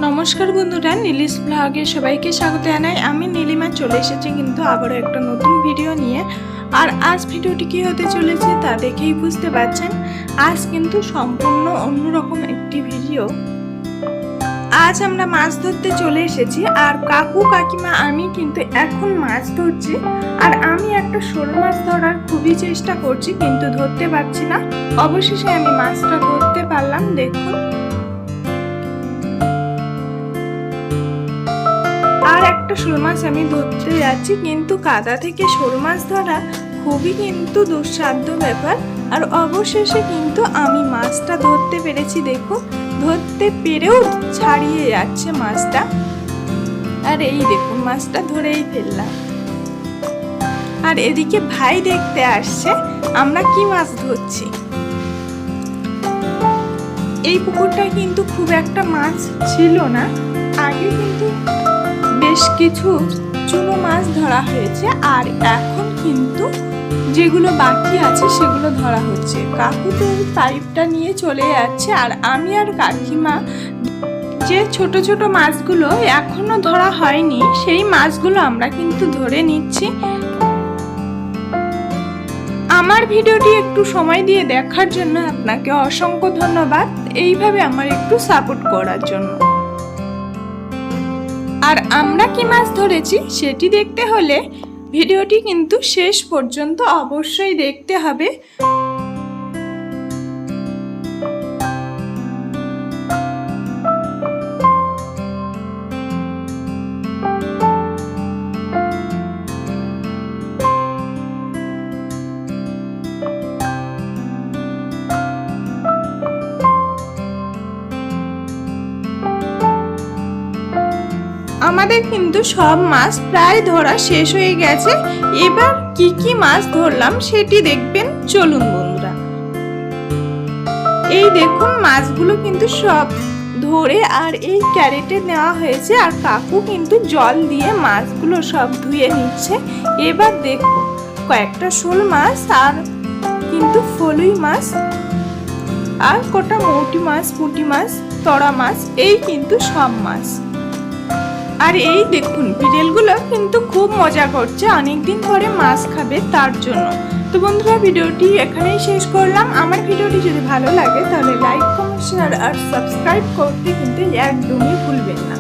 নমস্কার বন্ধুরা, নীলিশ ব্লগে সবাইকে স্বাগত জানাই। আমি নীলিমা চলে এসেছি কিন্তু আবারও একটা নতুন ভিডিও নিয়ে। আর আজ ভিডিওটি কী হতে চলেছে তা দেখেই বুঝতে পারছেন। আজ কিন্তু সম্পূর্ণ অন্যরকম একটি ভিডিও। আজ আমরা মাছ ধরতে চলে এসেছি আর কাকু কাকিমা আমি কিন্তু এখন মাছ ধরছি। আর আমি একটা শোল মাছ ধরার খুবই চেষ্টা করছি কিন্তু ধরতে পারছি না। অবশেষে আমি মাছটা ধরতে পারলাম। দেখুন, আর একটা শোল মাছ আমি ধরতে যাচ্ছি, কিন্তু কাদা থেকে শোল মাছ ধরা খুবই কিন্তু দুঃসাধ্য ব্যাপার। আর অবশেষে কিন্তু আমি মাছটা ধরতে পেরেছি। দেখুন, ধরতে পেরেও ছাড়িয়ে যাচ্ছে মাছটা। আর এই দেখুন, মাছটা ধরেই ফেললাম। আর এদিকে ভাই দেখতে আসছে আমরা কি মাছ ধরছি। এই পুকুরটা কিন্তু খুব একটা মাছ ছিল না, আগে কিন্তু বেশ কিছু চুনো মাছ ধরা হয়েছে। আর এখন কিন্তু যেগুলো বাকি আছে সেগুলো ধরা হচ্ছে। কাকু তো পাইপটা নিয়ে চলে যাচ্ছে আর আমি আর কাকিমা যে ছোট ছোট মাছগুলো এখনো ধরা হয়নি সেই মাছগুলো আমরা কিন্তু ধরে নিচ্ছি। আমার ভিডিওটি একটু সময় দিয়ে দেখার জন্য আপনাকে অসংখ্য ধন্যবাদ, এইভাবে আমার একটু সাপোর্ট করার জন্য। আর আমরা কি মাছ ধরেছি সেটি দেখতে হলে ভিডিওটি কিন্তু শেষ পর্যন্ত অবশ্যই দেখতে হবে। আমাদের কিন্তু সব মাছ প্রায় ধরা শেষ হয়ে গেছে। এবার কি কি মাছ ধরলাম সেটি দেখবেন, চলুন বন্ধুরা। এই দেখুন, মাছগুলো কিন্তু সব ধরে আর এই ক্যারেটে নেওয়া হয়েছে। আর কাকু কিন্তু জল দিয়ে মাছগুলো সব ধুয়ে নিচ্ছে। এবার দেখুন, কয়েকটা শোল মাছ আর কিন্তু ফলুই মাছ আর কটা মৌটি মাছ, পুঁটি মাছ, তরা মাছ, এই কিন্তু সব মাছ। আর এই দেখুন, বিড়ালগুলো কিন্তু খুব মজা করছে, অনেকদিন ধরে মাছ খাবে তার জন্য। তো বন্ধুরা, ভিডিওটি এখানেই শেষ করলাম। আমার ভিডিওটি যদি ভালো লাগে তাহলে লাইক, কমেন্ট, শেয়ার আর সাবস্ক্রাইব করতে কিন্তু একদমই ভুলবেন না।